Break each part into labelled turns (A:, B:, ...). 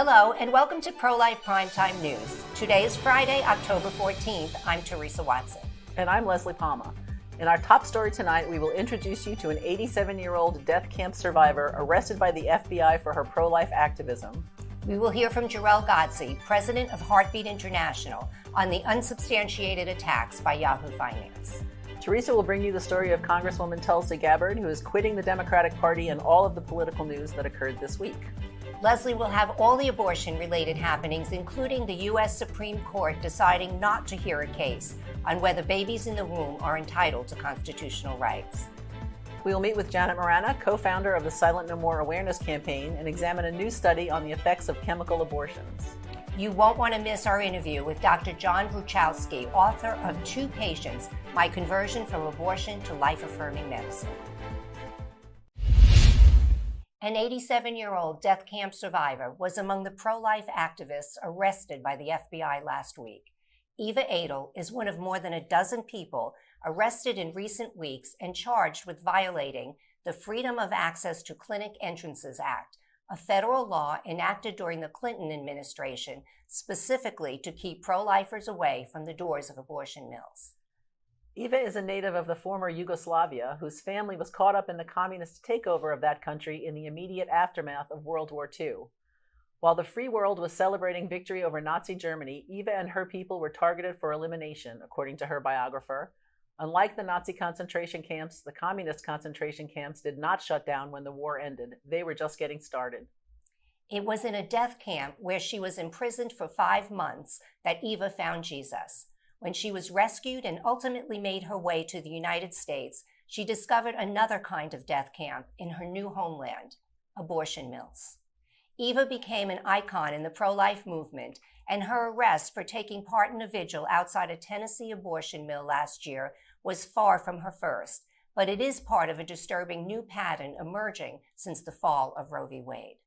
A: Hello, and welcome to Pro-Life Primetime News. Today is Friday, October 14th. I'm Teresa Watson.
B: And I'm Leslie Palma. In our top story tonight, we will introduce you to an 87-year-old death camp survivor arrested by the FBI for her pro-life activism.
A: We will hear from Jarrell Godsey, president of Heartbeat International, on the unsubstantiated attacks by Yahoo Finance.
B: Teresa will bring you the story of Congresswoman Tulsi Gabbard, who is quitting the Democratic Party, and all of the political news that occurred this week.
A: Leslie will have all the abortion-related happenings, including the U.S. Supreme Court deciding not to hear a case on whether babies in the womb are entitled to constitutional rights.
B: We will meet with Janet Marana, co-founder of the Silent No More Awareness Campaign, and examine a new study on the effects of chemical abortions.
A: You won't want to miss our interview with Dr. John Bruchalski, author of Two Patients, My Conversion from Abortion to Life-Affirming Medicine. An 87-year-old death camp survivor was among the pro-life activists arrested by the FBI last week. Eva Adel is one of more than a dozen people arrested in recent weeks and charged with violating the Freedom of Access to Clinic Entrances Act, a federal law enacted during the Clinton administration specifically to keep pro-lifers away from the doors of abortion mills.
B: Eva is a native of the former Yugoslavia, whose family was caught up in the communist takeover of that country in the immediate aftermath of World War II. While the free world was celebrating victory over Nazi Germany, Eva and her people were targeted for elimination, according to her biographer. Unlike the Nazi concentration camps, the communist concentration camps did not shut down when the war ended. They were just getting started.
A: It was in a death camp where she was imprisoned for 5 months that Eva found Jesus. When she was rescued and ultimately made her way to the United States, she discovered another kind of death camp in her new homeland, abortion mills. Eva became an icon in the pro-life movement, and her arrest for taking part in a vigil outside a Tennessee abortion mill last year was far from her first, but it is part of a disturbing new pattern emerging since the fall of Roe v. Wade.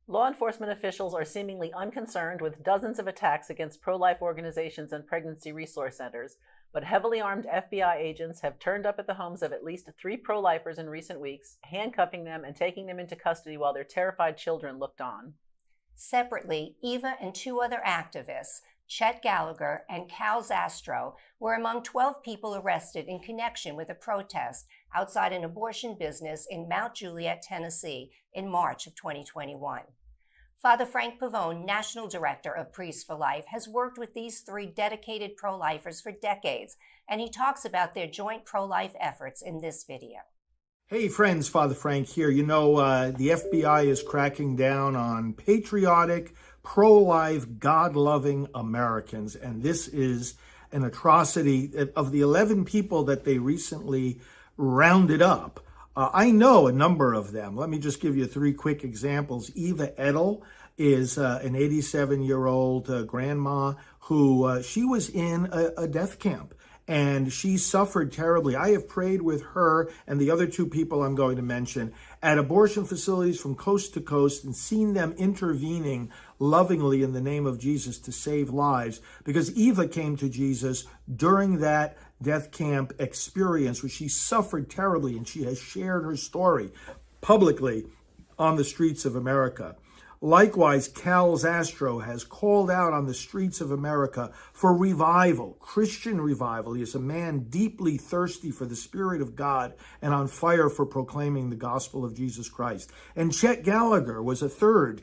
B: Law enforcement officials are seemingly unconcerned with dozens of attacks against pro-life organizations and pregnancy resource centers, but heavily armed FBI agents have turned up at the homes of at least 3 pro-lifers in recent weeks, handcuffing them and taking them into custody while their terrified children looked on.
A: Separately, Eva and 2 other activists, Chet Gallagher and Cal Zastro, were among 12 people arrested in connection with a protest outside an abortion business in Mount Juliet, Tennessee, in March of 2021. Father Frank Pavone, National Director of Priests for Life, has worked with these 3 dedicated pro-lifers for decades, and he talks about their joint pro-life efforts in this video.
C: Hey friends, Father Frank here. You know, the FBI is cracking down on patriotic, pro-life, God-loving Americans, and this is an atrocity. Of the 11 people that they recently rounded up, I know a number of them. Let me just give you 3 quick examples. Eva Adel is an 87-year-old grandma who she was in a death camp. And she suffered terribly. I have prayed with her and the other 2 people I'm going to mention at abortion facilities from coast to coast and seen them intervening lovingly in the name of Jesus to save lives, because Eva came to Jesus during that death camp experience where she suffered terribly, and she has shared her story publicly on the streets of America. Likewise, Cal Zastro has called out on the streets of America for revival, Christian revival. He is a man deeply thirsty for the Spirit of God and on fire for proclaiming the gospel of Jesus Christ. And Chet Gallagher was a third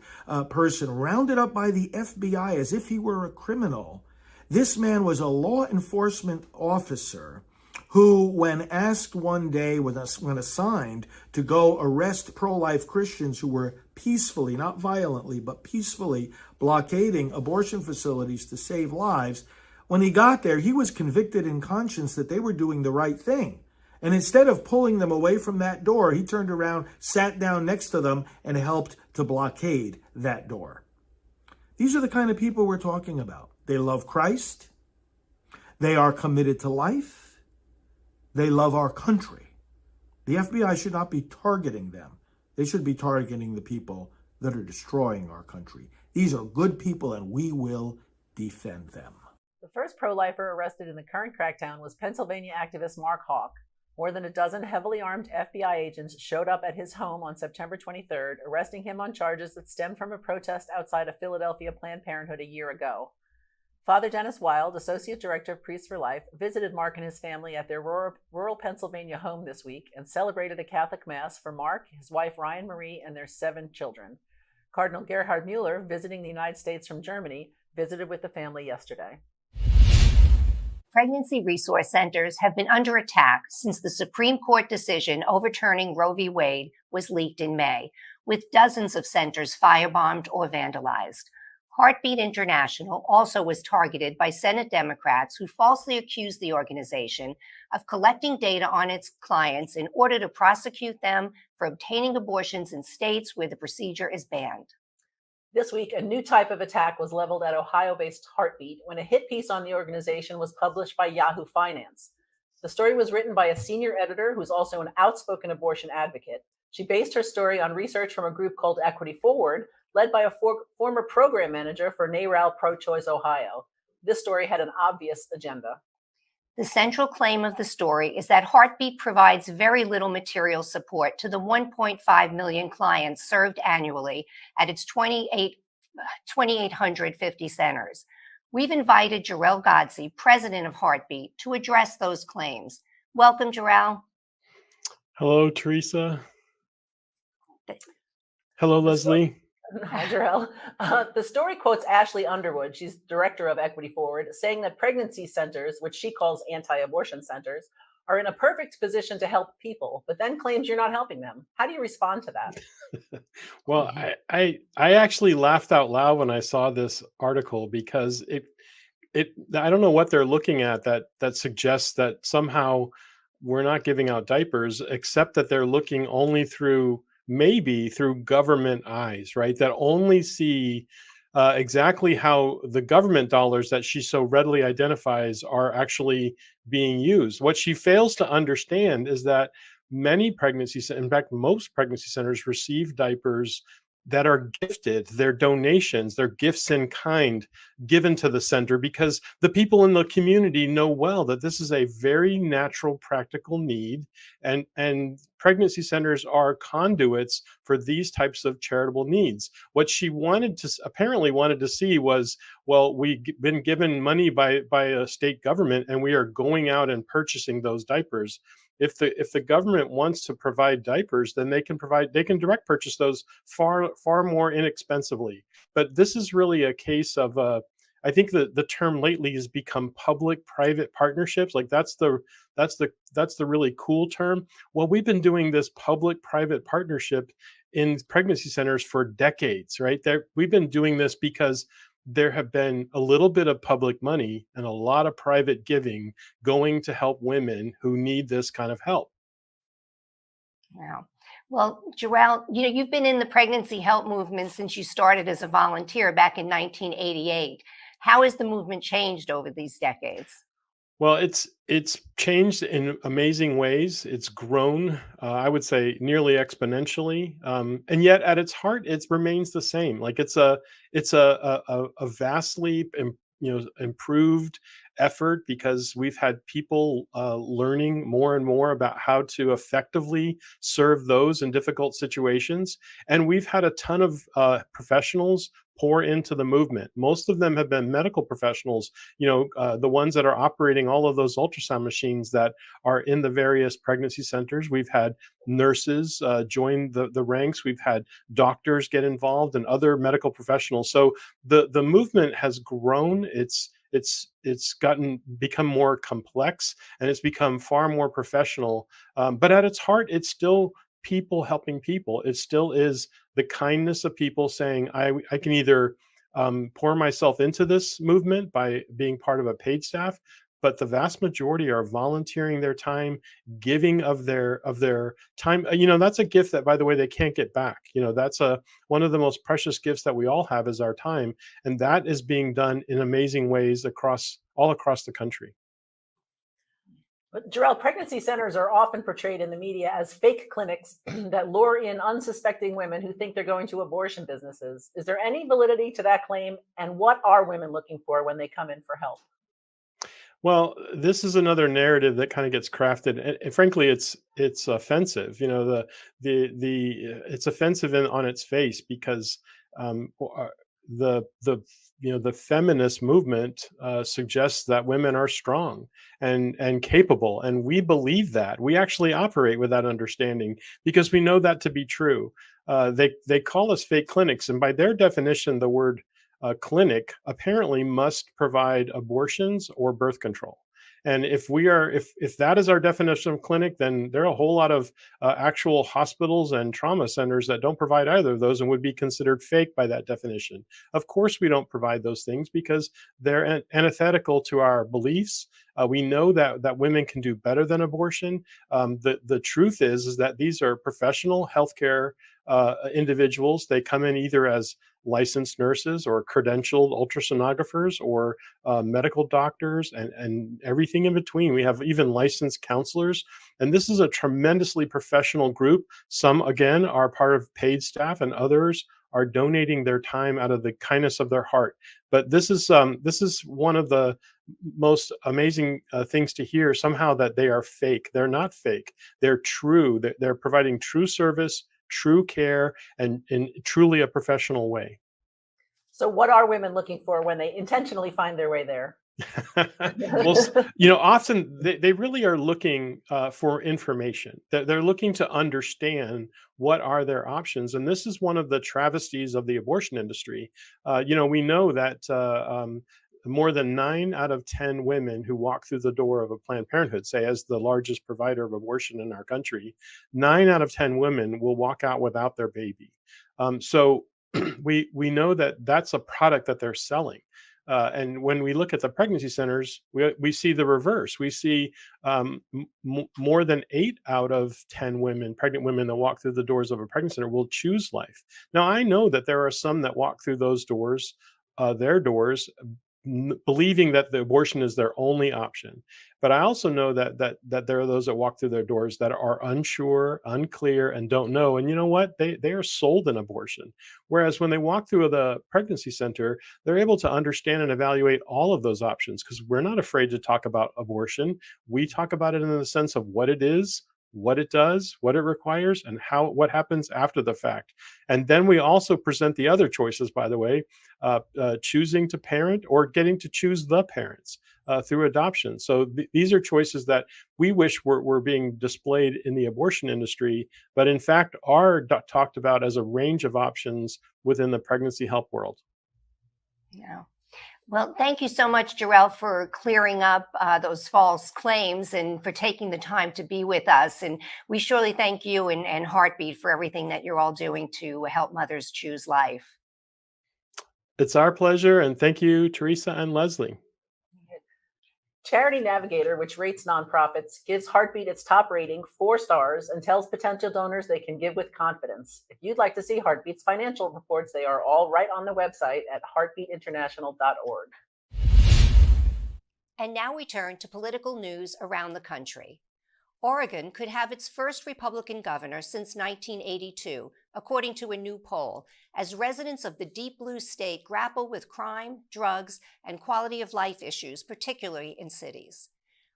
C: person rounded up by the FBI as if he were a criminal. This man was a law enforcement officer who, when asked one day, when assigned to go arrest pro-life Christians who were peacefully, not violently, but peacefully blockading abortion facilities to save lives, when he got there, he was convicted in conscience that they were doing the right thing. And instead of pulling them away from that door, he turned around, sat down next to them, and helped to blockade that door. These are the kind of people we're talking about. They love Christ. They are committed to life. They love our country. The FBI should not be targeting them. They should be targeting the people that are destroying our country. These are good people, and we will defend them.
B: The first pro-lifer arrested in the current crackdown was Pennsylvania activist Mark Houck. More than a dozen heavily armed FBI agents showed up at his home on September 23rd, arresting him on charges that stemmed from a protest outside of Philadelphia Planned Parenthood a year ago. Father Dennis Wild, Associate Director of Priests for Life, visited Mark and his family at their rural Pennsylvania home this week and celebrated a Catholic Mass for Mark, his wife Ryan Marie, and their 7 children. Cardinal Gerhard Mueller, visiting the United States from Germany, visited with the family yesterday.
A: Pregnancy resource centers have been under attack since the Supreme Court decision overturning Roe v. Wade was leaked in May, with dozens of centers firebombed or vandalized. Heartbeat International also was targeted by Senate Democrats who falsely accused the organization of collecting data on its clients in order to prosecute them for obtaining abortions in states where the procedure is banned.
B: This week, a new type of attack was leveled at Ohio-based Heartbeat when a hit piece on the organization was published by Yahoo Finance. The story was written by a senior editor who's also an outspoken abortion advocate. She based her story on research from a group called Equity Forward, led by a former program manager for NARAL Pro-Choice Ohio. This story had an obvious agenda.
A: The central claim of the story is that Heartbeat provides very little material support to the 1.5 million clients served annually at its 2,850 centers. We've invited Jarrell Godsey, president of Heartbeat, to address those claims. Welcome, Jarrell.
D: Hello, Teresa. Hello, Leslie.
B: Hi, Jarrell. The story quotes Ashley Underwood, she's director of Equity Forward, saying that pregnancy centers, which she calls anti-abortion centers, are in a perfect position to help people, but then claims you're not helping them. How do you respond to that?
D: Well, I actually laughed out loud when I saw this article because I don't know what they're looking at that suggests that somehow we're not giving out diapers, except that they're looking only maybe through government eyes, right? That only see exactly how the government dollars that she so readily identifies are actually being used. What she fails to understand is that in fact, most pregnancy centers receive diapers that are gifted. They're donations, they're gifts in kind given to the center because the people in the community know well that this is a very natural, practical need. And pregnancy centers are conduits for these types of charitable needs. What she apparently wanted to see was, well, we've been given money by a state government and we are going out and purchasing those diapers. If the government wants to provide diapers, then they can direct purchase those far more inexpensively. But this is really a case of I think the term lately has become public-private partnerships. Like that's the really cool term. Well, we've been doing this public-private partnership in pregnancy centers for decades, right? We've been doing this because there have been a little bit of public money and a lot of private giving going to help women who need this kind of help.
A: Wow. Well, Jarrell, you've been in the pregnancy help movement since you started as a volunteer back in 1988. How has the movement changed over these decades?
D: Well, it's changed in amazing ways. It's grown, I would say, nearly exponentially, and yet at its heart, it remains the same. Like it's a vastly improved effort because we've had people learning more and more about how to effectively serve those in difficult situations, and we've had a ton of professionals pour into the movement. Most of them have been medical professionals, the ones that are operating all of those ultrasound machines that are in the various pregnancy centers. We've had nurses join the ranks. We've had doctors get involved and other medical professionals. So the movement has grown. It's become more complex and it's become far more professional. But at its heart, it's still people helping people. It still is the kindness of people saying, I can either pour myself into this movement by being part of a paid staff, but the vast majority are volunteering their time, giving of their time. That's a gift that, by the way, they can't get back. That's one of the most precious gifts that we all have is our time. And that is being done in amazing ways all across the country.
B: But Jarrell, pregnancy centers are often portrayed in the media as fake clinics that lure in unsuspecting women who think they're going to abortion businesses. Is there any validity to that claim? And what are women looking for when they come in for help?
D: Well, this is another narrative that kind of gets crafted, and frankly, it's offensive. You know, it's offensive on its face because the the feminist movement suggests that women are strong and capable, and we believe that. We actually operate with that understanding because we know that to be true. They call us fake clinics, and by their definition, the word a clinic apparently must provide abortions or birth control. And if that is our definition of clinic, then there are a whole lot of actual hospitals and trauma centers that don't provide either of those and would be considered fake by that definition. Of course, we don't provide those things because they're antithetical to our beliefs. We know that women can do better than abortion. The truth is that these are professional healthcare individuals. They come in either as licensed nurses or credentialed ultrasonographers or medical doctors and everything in between. We have even licensed counselors. And this is a tremendously professional group. Some, again, are part of paid staff and others are donating their time out of the kindness of their heart. But this is one of the most amazing things to hear somehow, that they are fake. They're not fake. They're true. They're providing true service, true care, and in truly a professional way.
B: So what are women looking for when they intentionally find their way there?
D: Well, often they really are looking for information. They're looking to understand what are their options. And this is one of the travesties of the abortion industry. We know that more than 9 out of 10 women who walk through the door of a Planned Parenthood, say as the largest provider of abortion in our country, 9 out of 10 women will walk out without their baby. So we know that that's a product that they're selling. And when we look at the pregnancy centers, we see the reverse. We see more than 8 out of 10 pregnant women that walk through the doors of a pregnancy center will choose life. Now, I know that there are some that walk through those doors, their doors, believing that the abortion is their only option. But I also know that there are those that walk through their doors that are unsure, unclear, and don't know. And you know what? They are sold an abortion. Whereas when they walk through the pregnancy center, they're able to understand and evaluate all of those options, because we're not afraid to talk about abortion. We talk about it in the sense of what it is, what it does, what it requires, and what happens after the fact. And then we also present the other choices, by the way, choosing to parent or getting to choose the parents through adoption. So these are choices that we wish were being displayed in the abortion industry, but in fact are talked about as a range of options within the pregnancy help world.
A: Yeah. Well, thank you so much, Jarrell, for clearing up those false claims and for taking the time to be with us. And we surely thank you and Heartbeat for everything that you're all doing to help mothers choose life.
D: It's our pleasure. And thank you, Teresa and Leslie.
B: Charity Navigator, which rates nonprofits, gives Heartbeat its top rating, 4 stars, and tells potential donors they can give with confidence. If you'd like to see Heartbeat's financial reports, they are all right on the website at heartbeatinternational.org.
A: And now we turn to political news around the country. Oregon could have its first Republican governor since 1982, according to a new poll, as residents of the deep blue state grapple with crime, drugs, and quality of life issues, particularly in cities.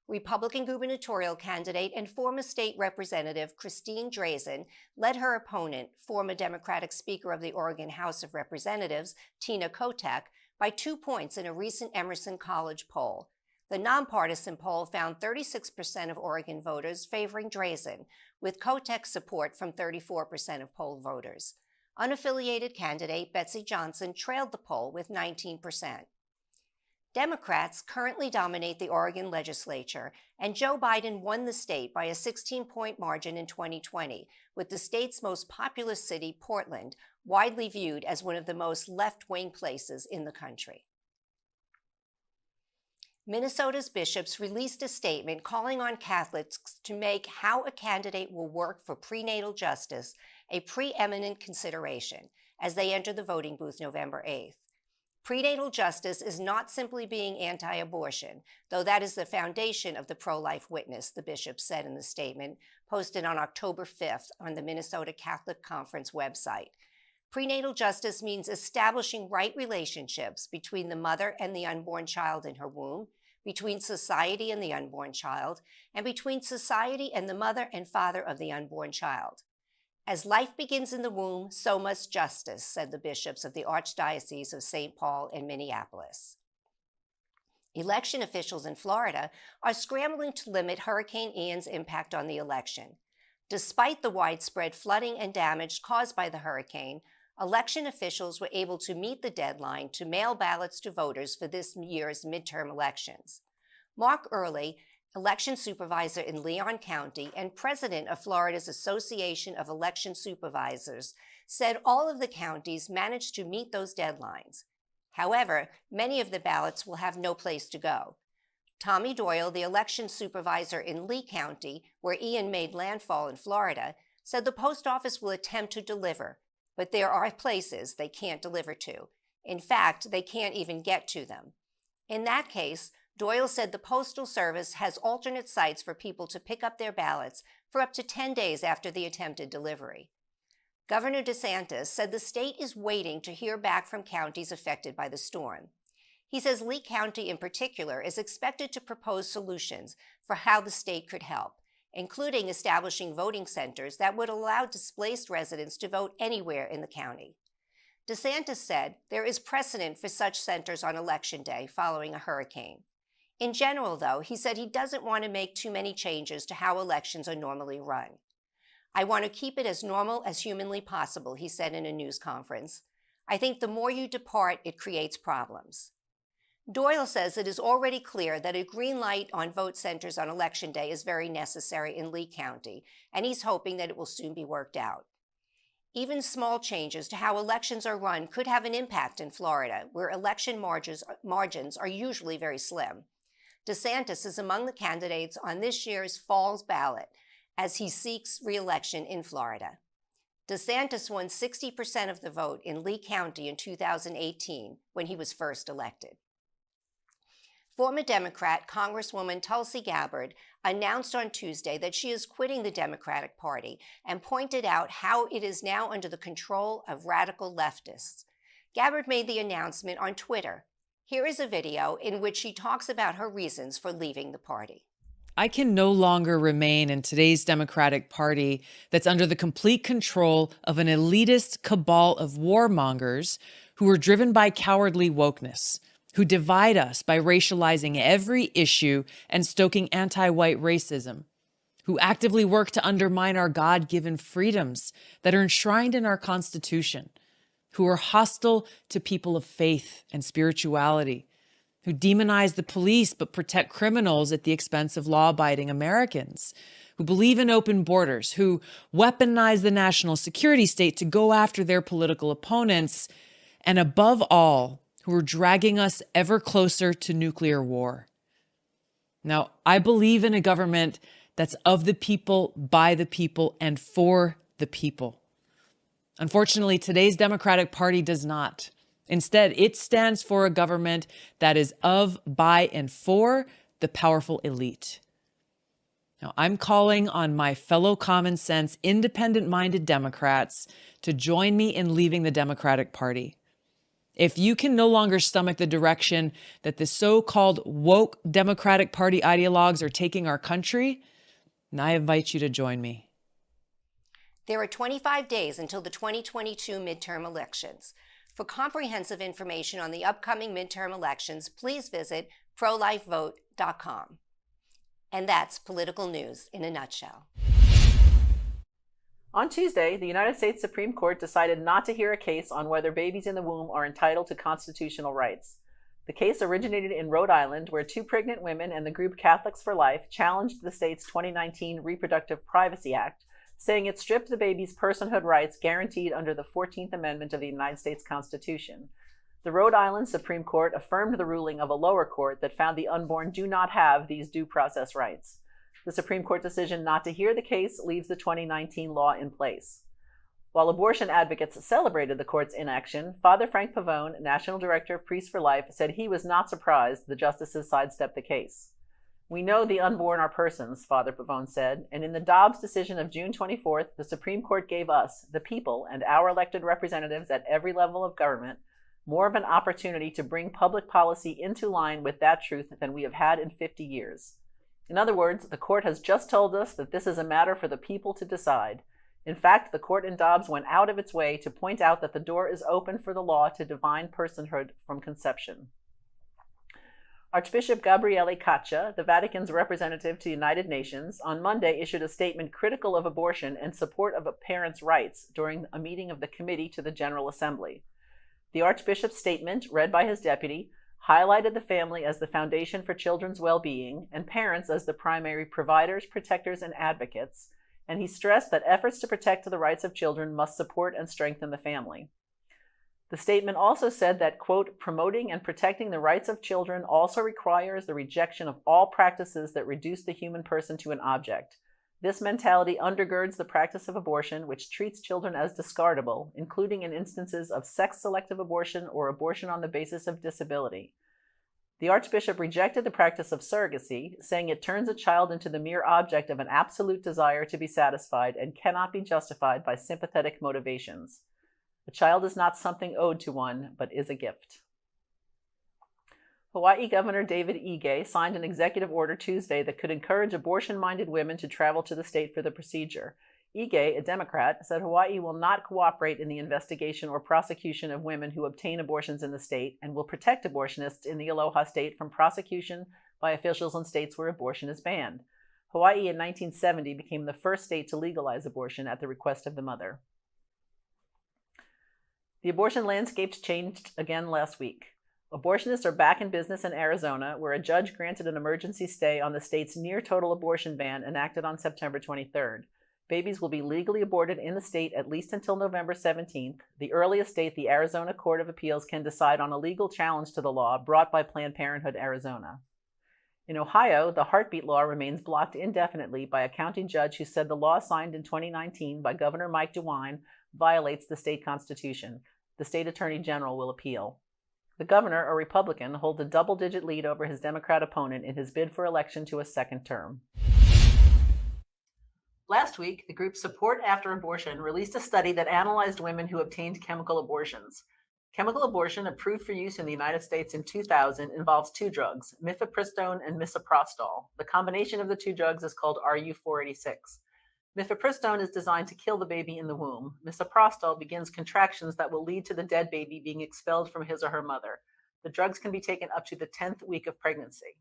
A: Republican gubernatorial candidate and former state representative Christine Drazan led her opponent, former Democratic Speaker of the Oregon House of Representatives, Tina Kotek, by 2 points in a recent Emerson College poll. The nonpartisan poll found 36% of Oregon voters favoring Drazan, with Kotek's support from 34% of poll voters. Unaffiliated candidate Betsy Johnson trailed the poll with 19%. Democrats currently dominate the Oregon legislature, and Joe Biden won the state by a 16-point margin in 2020, with the state's most populous city, Portland, widely viewed as one of the most left-wing places in the country. Minnesota's bishops released a statement calling on Catholics to make how a candidate will work for prenatal justice a preeminent consideration as they enter the voting booth November 8th. Prenatal justice is not simply being anti-abortion, though that is the foundation of the pro-life witness, the bishop said in the statement posted on October 5th on the Minnesota Catholic Conference website. Prenatal justice means establishing right relationships between the mother and the unborn child in her womb, between society and the unborn child, and between society and the mother and father of the unborn child. As life begins in the womb, so must justice, said the bishops of the Archdiocese of St. Paul and Minneapolis. Election officials in Florida are scrambling to limit Hurricane Ian's impact on the election. Despite the widespread flooding and damage caused by the hurricane, election officials were able to meet the deadline to mail ballots to voters for this year's midterm elections. Mark Early, election supervisor in Leon County and president of Florida's Association of Election Supervisors, said all of the counties managed to meet those deadlines. However, many of the ballots will have no place to go. Tommy Doyle, the election supervisor in Lee County, where Ian made landfall in Florida, said the post office will attempt to deliver, but there are places they can't deliver to. In fact, they can't even get to them. In that case, Doyle said the Postal Service has alternate sites for people to pick up their ballots for up to 10 days after the attempted delivery. Governor DeSantis said the state is waiting to hear back from counties affected by the storm. He says Lee County in particular is expected to propose solutions for how the state could help, including establishing voting centers that would allow displaced residents to vote anywhere in the county. DeSantis said there is precedent for such centers on Election Day following a hurricane. In general, though, he said he doesn't want to make too many changes to how elections are normally run. I want to keep it as normal as humanly possible, he said in a news conference. I think the more you depart, it creates problems. Doyle says it is already clear that a green light on vote centers on Election Day is very necessary in Lee County, and he's hoping that it will soon be worked out. Even small changes to how elections are run could have an impact in Florida, where election margins are usually very slim. DeSantis is among the candidates on this year's fall's ballot as he seeks re-election in Florida. DeSantis won 60% of the vote in Lee County in 2018 when he was first elected. Former Democrat Congresswoman Tulsi Gabbard announced on Tuesday that she is quitting the Democratic Party and pointed out how it is now under the control of radical leftists. Gabbard made the announcement on Twitter. Here is a video in which she talks about her reasons for leaving the party.
E: I can no longer remain in today's Democratic Party that's under the complete control of an elitist cabal of warmongers who are driven by cowardly wokeness, who divide us by racializing every issue and stoking anti-white racism, who actively work to undermine our God-given freedoms that are enshrined in our Constitution, who are hostile to people of faith and spirituality, who demonize the police but protect criminals at the expense of law-abiding Americans, who believe in open borders, who weaponize the national security state to go after their political opponents, and above all, who are dragging us ever closer to nuclear war. Now, I believe in a government that's of the people, by the people, and for the people. Unfortunately, today's Democratic Party does not. Instead, it stands for a government that is of, by, and for the powerful elite. Now, I'm calling on my fellow common sense, independent-minded Democrats to join me in leaving the Democratic Party. If you can no longer stomach the direction that the so-called woke Democratic Party ideologues are taking our country, then I invite you to join me.
A: There are 25 days until the 2022 midterm elections. For comprehensive information on the upcoming midterm elections, please visit prolifevote.com. And that's political news in a nutshell.
B: On Tuesday, the United States Supreme Court decided not to hear a case on whether babies in the womb are entitled to constitutional rights. The case originated in Rhode Island, where two pregnant women and the group Catholics for Life challenged the state's 2019 Reproductive Privacy Act, saying it stripped the baby's personhood rights guaranteed under the 14th Amendment of the United States Constitution. The Rhode Island Supreme Court affirmed the ruling of a lower court that found the unborn do not have these due process rights. The Supreme Court decision not to hear the case leaves the 2019 law in place. While abortion advocates celebrated the court's inaction, Father Frank Pavone, National Director of Priests for Life, said he was not surprised the justices sidestepped the case. "We know the unborn are persons," Father Pavone said, and in the Dobbs decision of June 24th, the Supreme Court gave us, the people, and our elected representatives at every level of government, more of an opportunity to bring public policy into line with that truth than we have had in 50 years. In other words, the court has just told us that this is a matter for the people to decide. In fact, the court in Dobbs went out of its way to point out that the door is open for the law to divine personhood from conception. Archbishop Gabriele Caccia, the Vatican's representative to the United Nations, on Monday issued a statement critical of abortion and support of a parent's rights during a meeting of the Committee to the General Assembly. The Archbishop's statement, read by his deputy, highlighted the family as the foundation for children's well-being and parents as the primary providers, protectors, and advocates, and he stressed that efforts to protect the rights of children must support and strengthen the family. The statement also said that, quote, promoting and protecting the rights of children also requires the rejection of all practices that reduce the human person to an object. This mentality undergirds the practice of abortion, which treats children as discardable, including in instances of sex-selective abortion or abortion on the basis of disability. The Archbishop rejected the practice of surrogacy, saying it turns a child into the mere object of an absolute desire to be satisfied and cannot be justified by sympathetic motivations. A child is not something owed to one, but is a gift. Hawaii Governor David Ige signed an executive order Tuesday that could encourage abortion-minded women to travel to the state for the procedure. Ige, a Democrat, said Hawaii will not cooperate in the investigation or prosecution of women who obtain abortions in the state and will protect abortionists in the Aloha State from prosecution by officials in states where abortion is banned. Hawaii in 1970 became the first state to legalize abortion at the request of the mother. The abortion landscape changed again last week. Abortionists are back in business in Arizona, where a judge granted an emergency stay on the state's near-total abortion ban enacted on September 23rd. Babies will be legally aborted in the state at least until November 17th, the earliest date the Arizona Court of Appeals can decide on a legal challenge to the law brought by Planned Parenthood Arizona. In Ohio, the heartbeat law remains blocked indefinitely by a county judge who said the law signed in 2019 by Governor Mike DeWine violates the state constitution. The state attorney general will appeal. The governor, a Republican, holds a double-digit lead over his Democrat opponent in his bid for election to a second term. Last week, the group Support After Abortion released a study that analyzed women who obtained chemical abortions. Chemical abortion, approved for use in the United States in 2000, involves two drugs, mifepristone and misoprostol. The combination of the two drugs is called RU-486. Mifepristone is designed to kill the baby in the womb. Misoprostol begins contractions that will lead to the dead baby being expelled from his or her mother. The drugs can be taken up to the 10th week of pregnancy.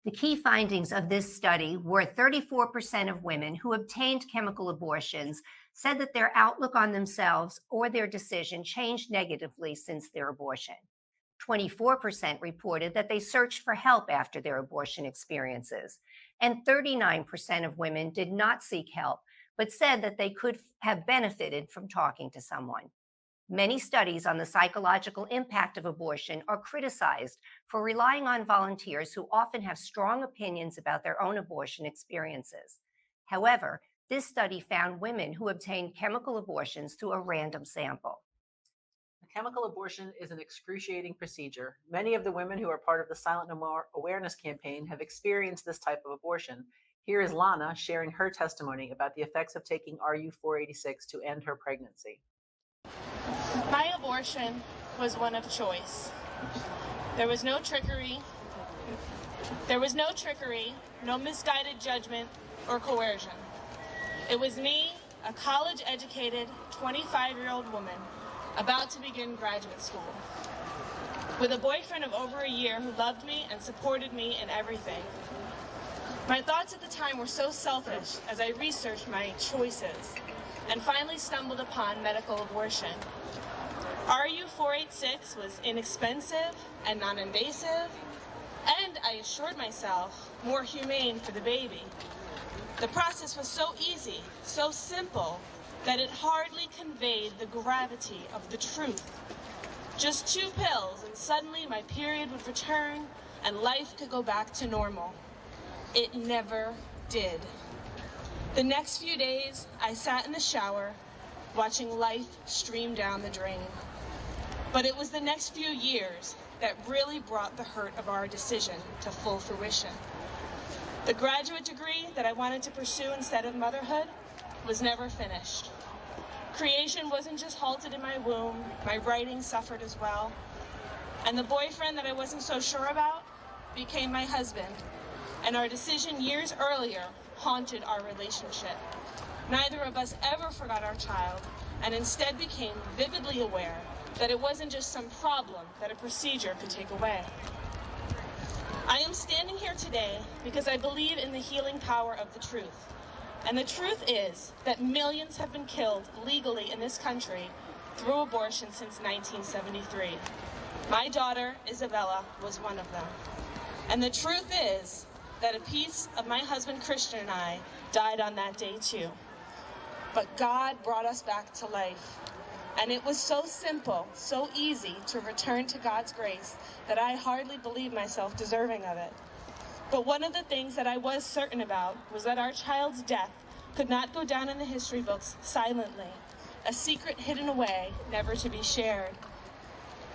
A: The key findings of this study were 34% of women who obtained chemical abortions said that their outlook on themselves or their decision changed negatively since their abortion. 24% reported that they searched for help after their abortion experiences, and 39% of women did not seek help, but said that they could have benefited from talking to someone. Many studies on the psychological impact of abortion are criticized for relying on volunteers who often have strong opinions about their own abortion experiences. However, this study found women who obtained chemical abortions through a random sample.
B: A chemical abortion is an excruciating procedure. Many of the women who are part of the Silent No More awareness campaign have experienced this type of abortion. Here is Lana sharing her testimony about the effects of taking RU-486 to end her pregnancy.
F: My abortion was one of choice. There was no trickery. No misguided judgment or coercion. It was me, a college-educated 25-year-old woman, about to begin graduate school, with a boyfriend of over a year who loved me and supported me in everything. My thoughts at the time were so selfish as I researched my choices and finally stumbled upon medical abortion. RU-486 was inexpensive and non-invasive, and I assured myself, more humane for the baby. The process was so easy, so simple, that it hardly conveyed the gravity of the truth. Just 2 pills and suddenly my period would return and life could go back to normal. It never did. The next few days, I sat in the shower, watching life stream down the drain. But it was the next few years that really brought the hurt of our decision to full fruition. The graduate degree that I wanted to pursue instead of motherhood was never finished. Creation wasn't just halted in my womb, my writing suffered as well. And the boyfriend that I wasn't so sure about became my husband. And our decision years earlier haunted our relationship. Neither of us ever forgot our child, and instead became vividly aware that it wasn't just some problem that a procedure could take away. I am standing here today because I believe in the healing power of the truth. And the truth is that millions have been killed legally in this country through abortion since 1973. My daughter, Isabella, was one of them. And the truth is that a piece of my husband, Christian, and I died on that day too. But God brought us back to life. And it was so simple, so easy to return to God's grace that I hardly believed myself deserving of it. But one of the things that I was certain about was that our child's death could not go down in the history books silently, a secret hidden away, never to be shared.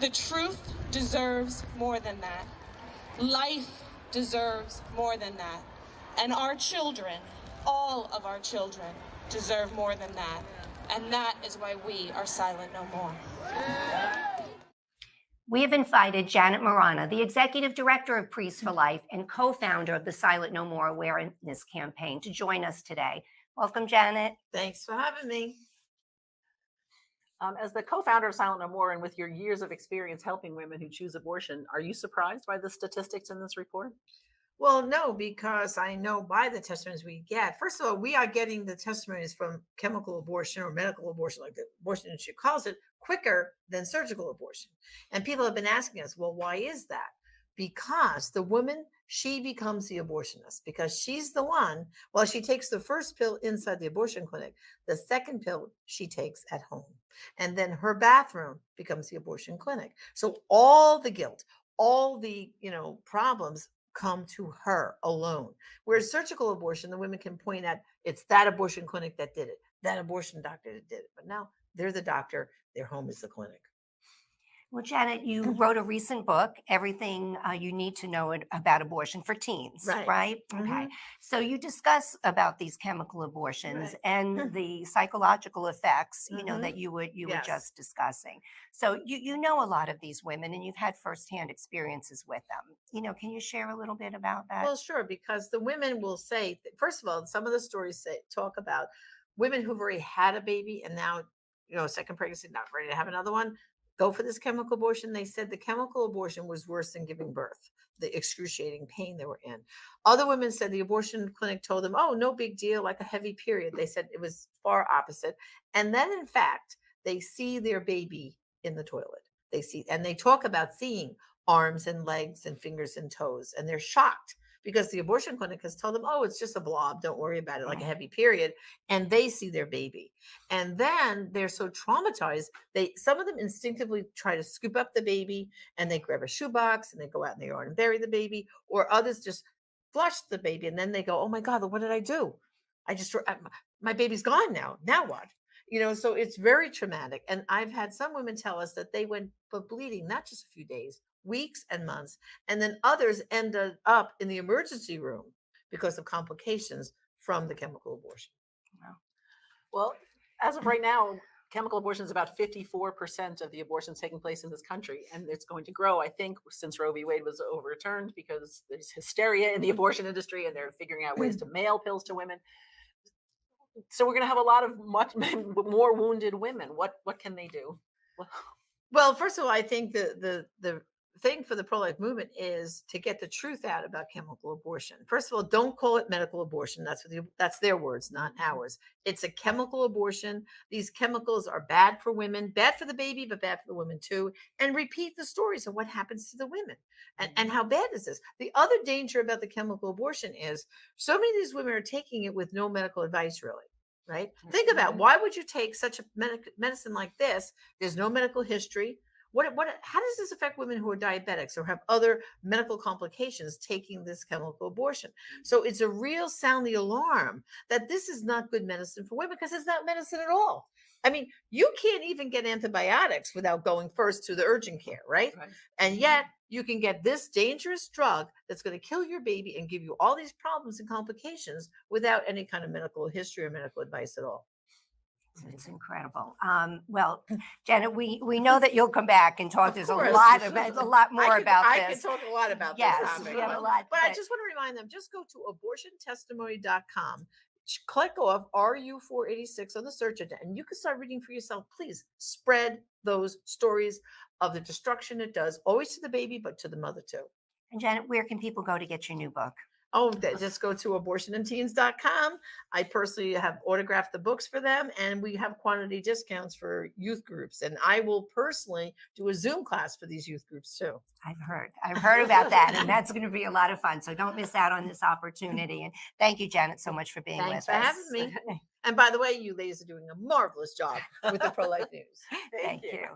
F: The truth deserves more than that. Life deserves more than that. And our children, all of our children, deserve more than that. And that is why we are silent no more.
A: We have invited Janet Marana, the Executive Director of Priests for Life and co-founder of the Silent No More Awareness Campaign, to join us today. Welcome, Janet.
G: Thanks for having me.
B: As the co-founder of Silent No More and with your years of experience helping women who choose abortion, are you surprised by the statistics in this report?
G: Well, no, because I know by the testimonies we get, first of all, we are getting the testimonies from chemical abortion or medical abortion, like the abortion industry calls it, quicker than surgical abortion. And people have been asking us, well, why is that? Because the woman, she becomes the abortionist because she's the one, well, she takes the first pill inside the abortion clinic, the second pill she takes at home. And then her bathroom becomes the abortion clinic. So all the guilt, all the, problems come to her alone. Whereas surgical abortion, the women can point at, it's that abortion clinic that did it, that abortion doctor that did it. But now they're the doctor, their home is the clinic.
A: Well, Janet, you wrote a recent book, Everything You Need to Know About Abortion for Teens, right?
G: Mm-hmm.
A: Okay. So you discuss about these chemical abortions and the psychological effects, that you were just discussing. So you know a lot of these women and you've had firsthand experiences with them. Can you share a little bit about that?
G: Well, sure, because the women will say, first of all, some of the stories talk about women who've already had a baby and now, second pregnancy, not ready to have another one, go for this chemical abortion. They said the chemical abortion was worse than giving birth, the excruciating pain they were in. Other women said the abortion clinic told them, oh, no big deal, like a heavy period. They said it was far opposite. And then, in fact, they see their baby in the toilet. And they talk about seeing arms and legs and fingers and toes. And they're shocked because the abortion clinic has told them, oh, it's just a blob. Don't worry about it, like a heavy period. And they see their baby. And then they're so traumatized, some of them instinctively try to scoop up the baby and they grab a shoebox and they go out in the yard and bury the baby, or others just flush the baby. And then they go, oh my God, what did I do? My baby's gone now. Now what? So it's very traumatic. And I've had some women tell us that they went bleeding, not just a few days, weeks and months. And then others ended up in the emergency room because of complications from the chemical abortion.
A: Wow.
B: Well, as of right now, chemical abortion is about 54% of the abortions taking place in this country. And it's going to grow, I think, since Roe v. Wade was overturned, because there's hysteria in the abortion industry and they're figuring out ways to mail pills to women. So we're going to have a lot of much more wounded women. What can they do?
G: Well, first of all, I think the thing for the pro-life movement is to get the truth out about chemical abortion. First of all, don't call it medical abortion. That's their words, not ours. It's a chemical abortion. These chemicals are bad for women, bad for the baby, but bad for the women too. And repeat the stories of what happens to the women and how bad is this. The other danger about the chemical abortion is so many of these women are taking it with no medical advice, really. Right? Think about, why would you take such a medicine like this? There's no medical history. How does this affect women who are diabetics or have other medical complications taking this chemical abortion? So it's a real sound the alarm that this is not good medicine for women, because it's not medicine at all. I mean, you can't even get antibiotics without going first to the urgent care, right? And yet you can get this dangerous drug that's going to kill your baby and give you all these problems and complications without any kind of medical history or medical advice at all.
A: It's incredible. Well, Janet, we know that you'll come back and talk.
G: Of
A: There's
G: course.
A: a lot more about
G: I
A: this.
G: could talk a lot about
A: Yes,
G: this topic.
A: we have a lot,
G: But I
A: but-
G: just want to remind them, just go to abortiontestimony.com. Click off RU486 on the search engine, and you can start reading for yourself. Please spread those stories of the destruction it does, always to the baby, but to the mother too.
A: And Janet, where can people go to get your new book?
G: Oh, just go to abortionandteens.com. I personally have autographed the books for them, and we have quantity discounts for youth groups. And I will personally do a Zoom class for these youth groups too.
A: I've heard about that, and that's going to be a lot of fun. So don't miss out on this opportunity. And thank you, Janet, so much for being
G: Thanks
A: with
G: for
A: us.
G: having me. And by the way, you ladies are doing a marvelous job with the pro-life news.
A: Thank you.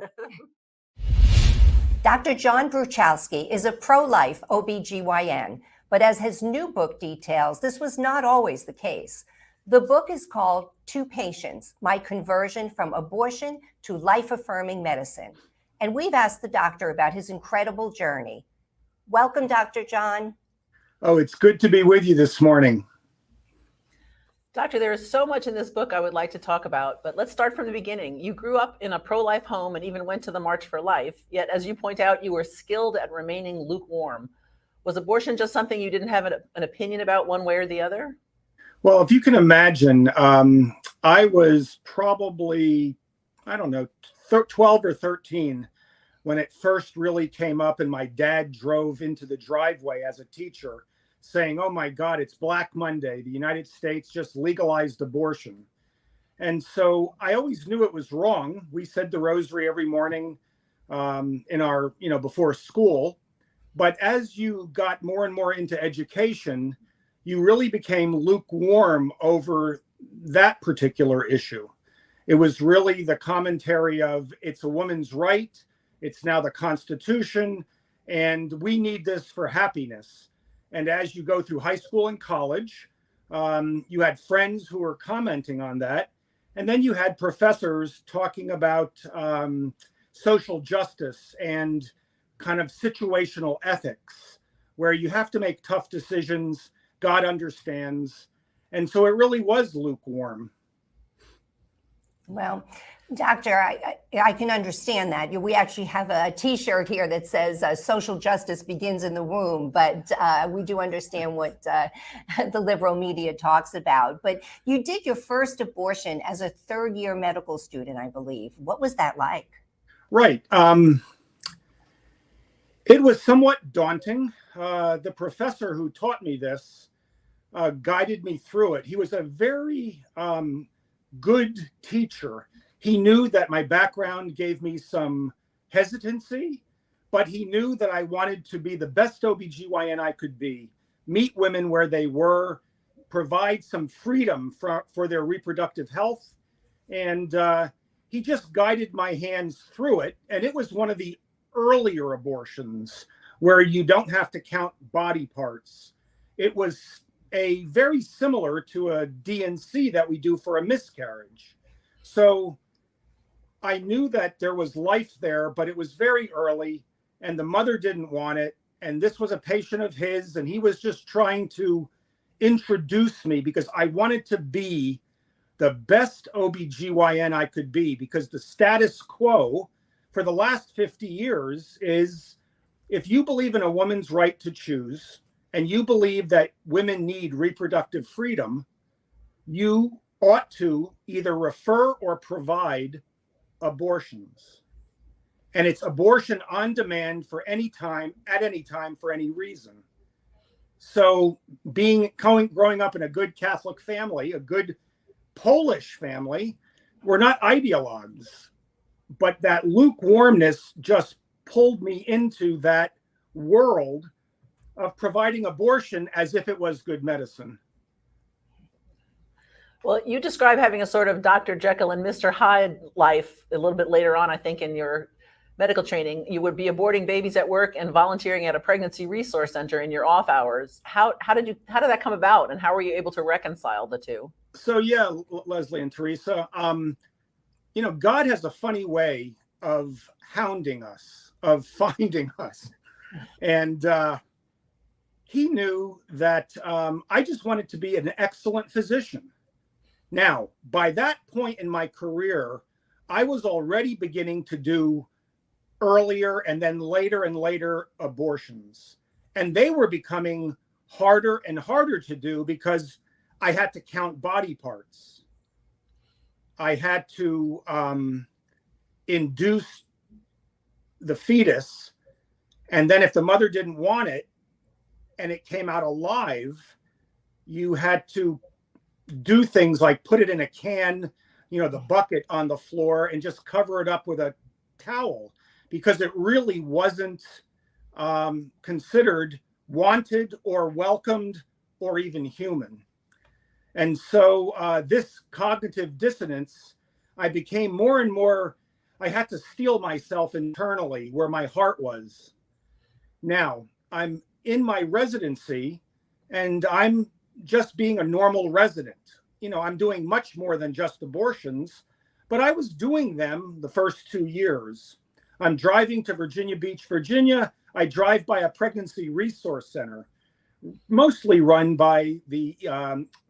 A: Dr. John Bruchalski is a pro-life OBGYN, but as his new book details, this was not always the case. The book is called To Patients: My Conversion from Abortion to Life-Affirming Medicine. And we've asked the doctor about his incredible journey. Welcome, Dr. John.
H: Oh, it's good to be with you this morning.
B: Doctor, there is so much in this book I would like to talk about, but let's start from the beginning. You grew up in a pro-life home and even went to the March for Life, yet as you point out, you were skilled at remaining lukewarm. Was abortion just something you didn't have an opinion about one way or the other?
H: Well, if you can imagine, I was probably, 12 or 13 when it first really came up, and my dad drove into the driveway as a teacher saying, "Oh my God, it's Black Monday. The United States just legalized abortion." And so I always knew it was wrong. We said the rosary every morning in our, before school. But as you got more and more into education, you really became lukewarm over that particular issue. It was really the commentary of it's a woman's right, it's now the Constitution, and we need this for happiness. And as you go through high school and college, you had friends who were commenting on that. And then you had professors talking about social justice and kind of situational ethics, where you have to make tough decisions. God understands. And so it really was lukewarm.
A: Well, Doctor, I can understand that. We actually have a T-shirt here that says social justice begins in the womb, but we do understand what the liberal media talks about. But you did your first abortion as a third-year medical student, I believe. What was that like?
H: Right. It was somewhat daunting. The professor who taught me this guided me through it. He was a very good teacher. He knew that my background gave me some hesitancy, but he knew that I wanted to be the best OBGYN I could be, meet women where they were, provide some freedom for their reproductive health. And he just guided my hands through it. And it was one of the earlier abortions where you don't have to count body parts. It was a very similar to a DNC that we do for a miscarriage. So I knew that there was life there, but it was very early and the mother didn't want it. And this was a patient of his, and he was just trying to introduce me because I wanted to be the best OBGYN I could be, because the status quo for the last 50 years is if you believe in a woman's right to choose and you believe that women need reproductive freedom, you ought to either refer or provide abortions. And it's abortion on demand for any time, at any time, for any reason. So growing up in a good Catholic family, a good Polish family, we're not ideologues, but that lukewarmness just pulled me into that world of providing abortion as if it was good medicine.
B: Well, you describe having a sort of Dr. Jekyll and Mr. Hyde life a little bit later on, I think, in your medical training. You would be aborting babies at work and volunteering at a pregnancy resource center in your off hours. How did that come about, and how were you able to reconcile the two?
H: So yeah, Leslie and Teresa, God has a funny way of hounding us, of finding us. And he knew that I just wanted to be an excellent physician. Now, by that point in my career, I was already beginning to do earlier and then later and later abortions. And they were becoming harder and harder to do because I had to count body parts. I had to induce the fetus. And then if the mother didn't want it and it came out alive, you had to do things like put it in a can, the bucket on the floor, and just cover it up with a towel, because it really wasn't considered wanted or welcomed or even human. And so this cognitive dissonance, I became more and more, I had to steel myself internally where my heart was. Now, I'm in my residency and I'm just being a normal resident. I'm doing much more than just abortions, but I was doing them the first 2 years. I'm driving to Virginia Beach, Virginia. I drive by a pregnancy resource center, mostly run by the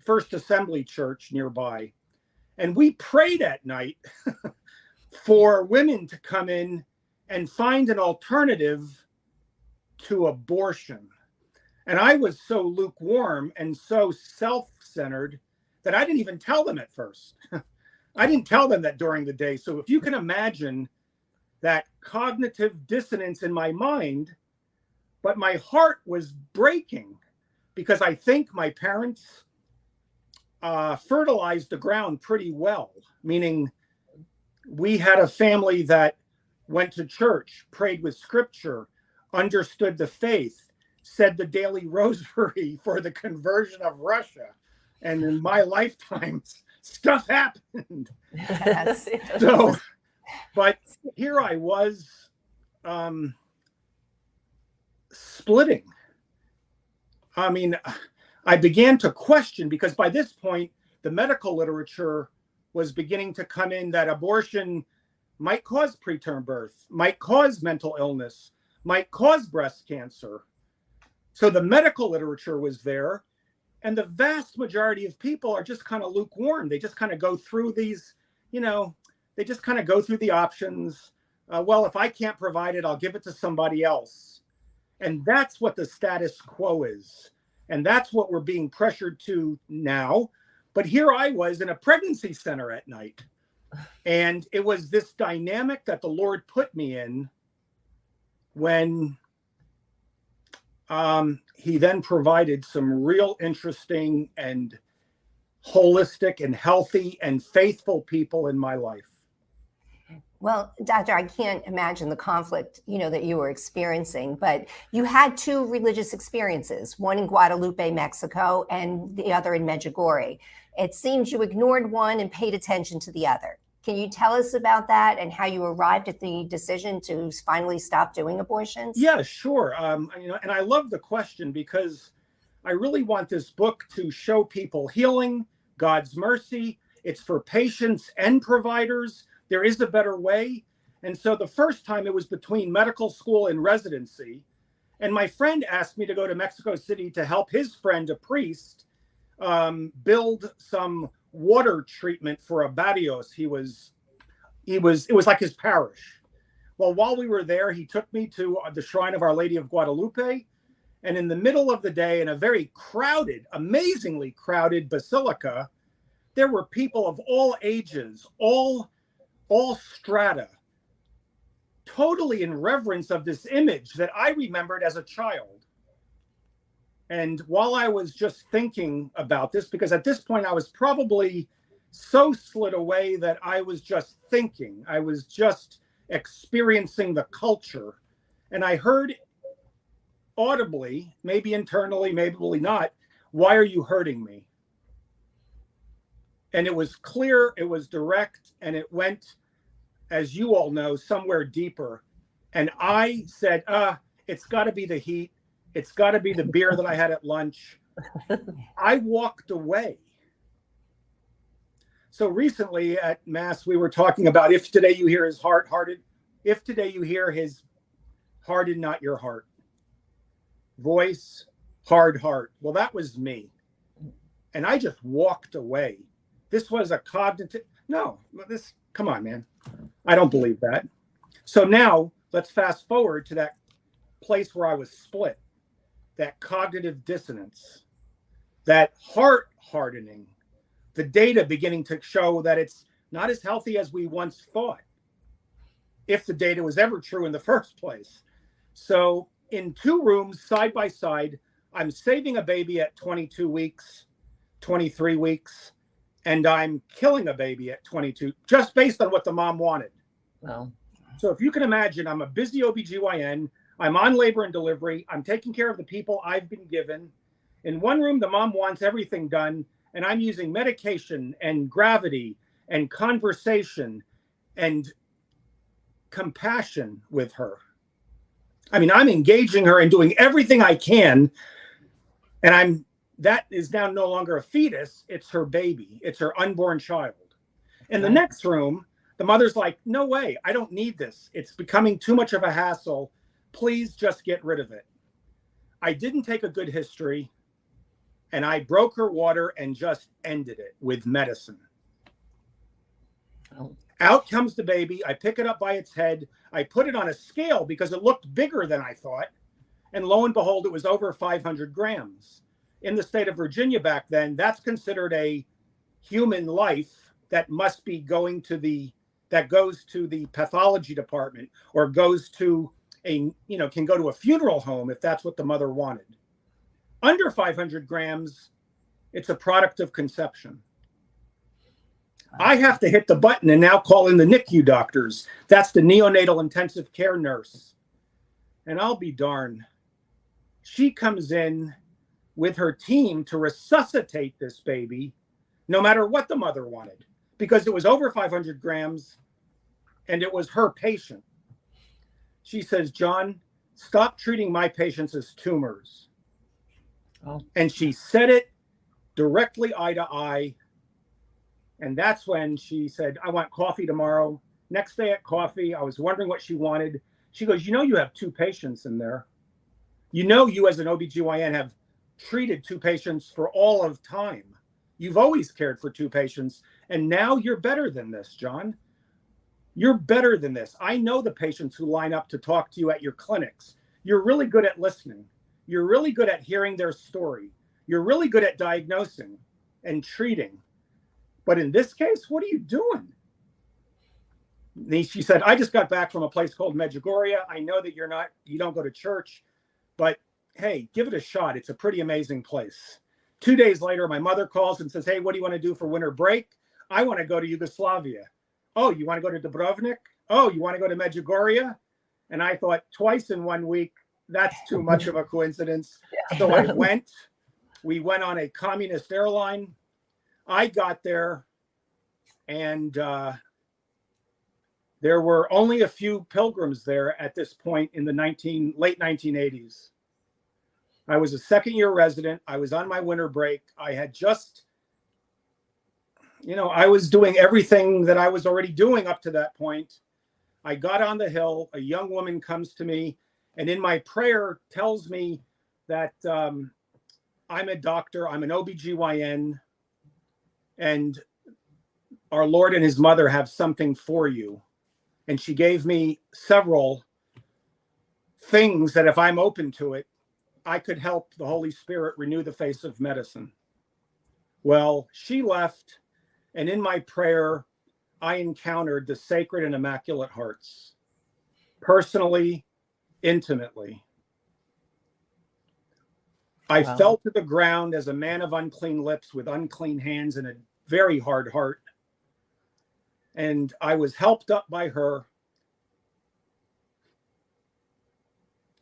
H: First Assembly Church nearby. And we prayed at night for women to come in and find an alternative to abortion. And I was so lukewarm and so self-centered that I didn't even tell them at first. I didn't tell them that during the day. So if you can imagine that cognitive dissonance in my mind, but my heart was breaking because I think my parents fertilized the ground pretty well, meaning we had a family that went to church, prayed with scripture, understood the faith, said the daily rosary for the conversion of Russia. And in my lifetime, stuff happened.
A: Yes.
H: So, but here I was splitting. I mean, I began to question, because by this point, the medical literature was beginning to come in that abortion might cause preterm birth, might cause mental illness, might cause breast cancer. So the medical literature was there. And the vast majority of people are just kind of lukewarm. They just kind of go through these, they just kind of go through the options. Well, if I can't provide it, I'll give it to somebody else. And that's what the status quo is. And that's what we're being pressured to now. But here I was in a pregnancy center at night. And it was this dynamic that the Lord put me in when he then provided some real interesting and holistic and healthy and faithful people in my life.
A: Well, Doctor, I can't imagine the conflict, that you were experiencing, but you had two religious experiences, one in Guadalupe, Mexico, and the other in Medjugorje. It seems you ignored one and paid attention to the other. Can you tell us about that and how you arrived at the decision to finally stop doing abortions?
H: Yeah, sure. And I love the question, because I really want this book to show people healing, God's mercy. It's for patients and providers. There is a better way. And so the first time it was between medical school and residency. And my friend asked me to go to Mexico City to help his friend, a priest, build some water treatment for a barrios. It was like his parish. Well, while we were there, he took me to the shrine of Our Lady of Guadalupe. And in the middle of the day, in a very crowded, amazingly crowded basilica, there were people of all ages, all strata, totally in reverence of this image that I remembered as a child. And while I was just thinking about this, because at this point I was probably so slid away that I was just thinking, I was just experiencing the culture. And I heard audibly, maybe internally, maybe not, why are you hurting me? And it was clear, it was direct, and it went, as you all know, somewhere deeper. And I said, it's got to be the heat. It's got to be the beer that I had at lunch. I walked away. So recently at Mass, we were talking about, if today you hear his heart, hardened, if today you hear his hardened, not your heart. Voice, hard heart. Well, that was me. And I just walked away. This was a cognitive. No, come on, man. I don't believe that. So now let's fast forward to that place where I was split, that cognitive dissonance, that heart hardening, the data beginning to show that it's not as healthy as we once thought, if the data was ever true in the first place. So in 2 rooms side by side, I'm saving a baby at 22 weeks, 23 weeks, and I'm killing a baby at 22, just based on what the mom wanted.
B: Wow.
H: So if you can imagine, I'm a busy OBGYN, I'm on labor and delivery, I'm taking care of the people I've been given. In one room, the mom wants everything done, and I'm using medication and gravity and conversation and compassion with her. I mean, I'm engaging her and doing everything I can, and that is now no longer a fetus, it's her baby, it's her unborn child. In the next room, the mother's like, no way, I don't need this. It's becoming too much of a hassle. Please just get rid of it. I didn't take a good history, and I broke her water and just ended it with medicine.
B: Oh.
H: Out comes the baby. I pick it up by its head. I put it on a scale because it looked bigger than I thought. And lo and behold, it was over 500 grams. In the state of Virginia back then, that's considered a human life that must be goes to the pathology department, or goes to can go to a funeral home if that's what the mother wanted. Under 500 grams, it's a product of conception. I have to hit the button and now call in the NICU doctors. That's the neonatal intensive care nurse. And I'll be darned. She comes in with her team to resuscitate this baby, no matter what the mother wanted, because it was over 500 grams and it was her patient. She says, John, stop treating my patients as tumors.
B: Oh.
H: And she said it directly eye to eye. And that's when she said, I want coffee tomorrow. Next day at coffee, I was wondering what she wanted. She goes, you have 2 patients in there. You as an OBGYN have treated 2 patients for all of time. You've always cared for 2 patients. And now you're better than this, John. You're better than this. I know the patients who line up to talk to you at your clinics. You're really good at listening. You're really good at hearing their story. You're really good at diagnosing and treating. But in this case, what are you doing? She said, I just got back from a place called Medjugorje. I know that you don't go to church, but hey, give it a shot. It's a pretty amazing place. 2 days later, my mother calls and says, hey, what do you want to do for winter break? I want to go to Yugoslavia. Oh, you want to go to Dubrovnik? Oh, you want to go to Medjugorje? And I thought, twice in 1 week, that's too much of a coincidence. So I went. We went on a communist airline. I got there, and there were only a few pilgrims there at this point in the late 1980s. I was a second-year resident. I was on my winter break. I had just, I was doing everything that I was already doing up to that point. I got on the hill. A young woman comes to me, and in my prayer tells me that I'm a doctor. I'm an OBGYN. And our Lord and his mother have something for you. And she gave me several things that if I'm open to it, I could help the Holy Spirit renew the face of medicine. Well, she left, and in my prayer, I encountered the Sacred and Immaculate Hearts, personally, intimately. I fell to the ground as a man of unclean lips with unclean hands and a very hard heart. And I was helped up by her.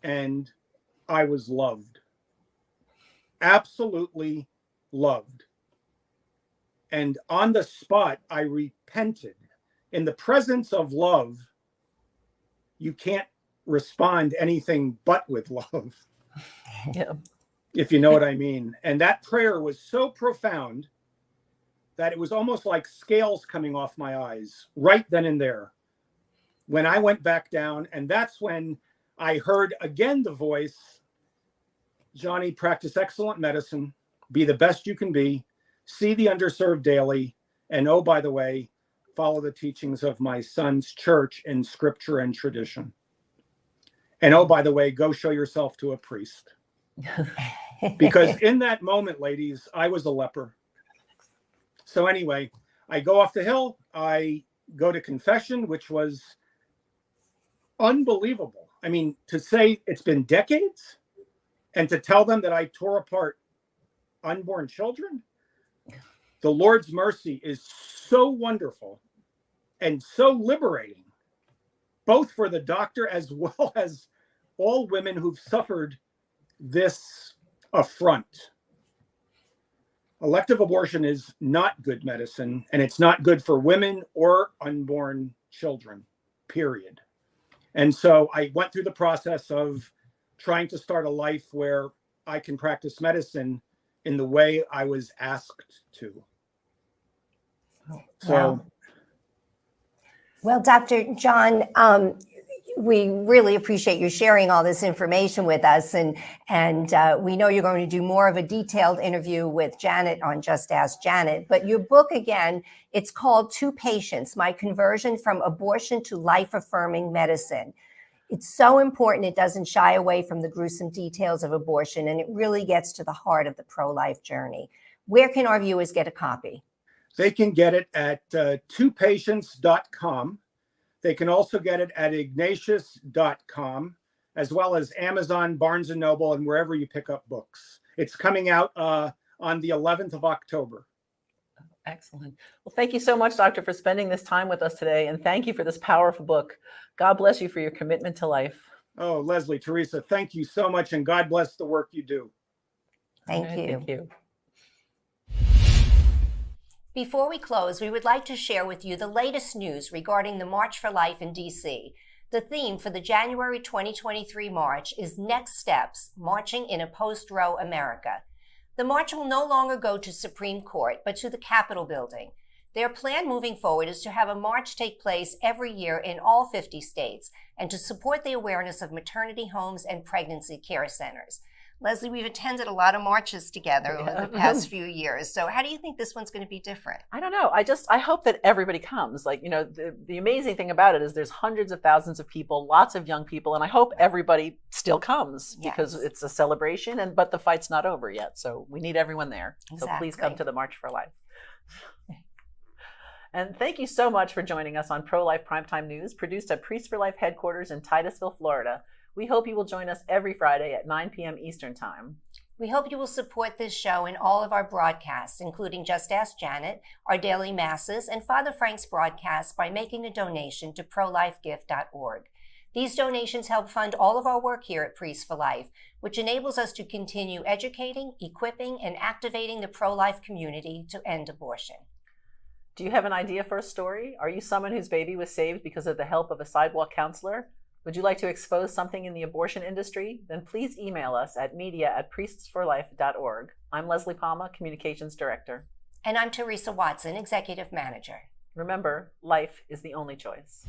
H: And I was loved. Absolutely loved. And on the spot, I repented. In the presence of love, you can't respond anything but with love.
B: Yeah.
H: If you know what I mean. And that prayer was so profound that it was almost like scales coming off my eyes right then and there when I went back down. And that's when I heard again the voice, Johnny, practice excellent medicine, be the best you can be, see the underserved daily, And oh, by the way, follow the teachings of my son's church in scripture and tradition. And oh, by the way, go show yourself to a priest. Because in that moment, ladies, I was a leper. So anyway, I go off the hill. I go to confession, which was unbelievable. I mean, to say it's been decades and to tell them that I tore apart unborn children. The Lord's mercy is so wonderful and so liberating, both for the doctor as well as all women who've suffered this affront. Elective abortion is not good medicine, and it's not good for women or unborn children, period. And so I went through the process of trying to start a life where I can practice medicine in the way I was asked to. So,
A: Wow. Well, Dr. John, we really appreciate you sharing all this information with us, and we know you're going to do more of a detailed interview with Janet on Just Ask Janet. But your book, again, it's called To Patients: My Conversion from Abortion to Life-Affirming Medicine. It's so important. It doesn't shy away from the gruesome details of abortion, and it really gets to the heart of the pro-life journey. Where can our viewers get a copy?
H: they can get it at twopatients.com. They can also get it at ignatius.com, as well as Amazon, Barnes & Noble, and wherever you pick up books. It's coming out on the 11th of October.
B: Excellent. Well, thank you so much, Doctor, for spending this time with us today. And thank you for this powerful book. God bless you for your commitment to life.
H: Oh, Leslie, Teresa, thank you so much. And God bless the work you do.
A: Thank you.
B: Thank you.
A: Before we close, we would like to share with you the latest news regarding the March for Life in D.C. The theme for the January 2023 March is Next Steps, Marching in a Post-Roe America. The march will no longer go to Supreme Court, but to the Capitol building. Their plan moving forward is to have a march take place every year in all 50 states and to support the awareness of maternity homes and pregnancy care centers. Leslie, we've attended a lot of marches together over the past few years. So how do you think this one's going to be different?
B: I don't know. I hope that everybody comes. Like, the amazing thing about it is there's hundreds of thousands of people, lots of young people, and I hope everybody still comes because it's a celebration, but the fight's not over yet. So we need everyone there.
A: Exactly.
B: So please come to the March for Life. And thank you so much for joining us on Pro-Life Primetime News, produced at Priest for Life headquarters in Titusville, Florida. We hope you will join us every Friday at 9 p.m. Eastern Time.
A: We hope you will support this show and all of our broadcasts, including Just Ask Janet, our daily masses, and Father Frank's broadcasts by making a donation to prolifegift.org. These donations help fund all of our work here at Priest for Life, which enables us to continue educating, equipping, and activating the pro-life community to end abortion.
B: Do you have an idea for a story? Are you someone whose baby was saved because of the help of a sidewalk counselor? Would you like to expose something in the abortion industry? Then please email us at media@priestsforlife.org. I'm Leslie Palma, Communications Director.
A: And I'm Teresa Watson, Executive Manager.
B: Remember, life is the only choice.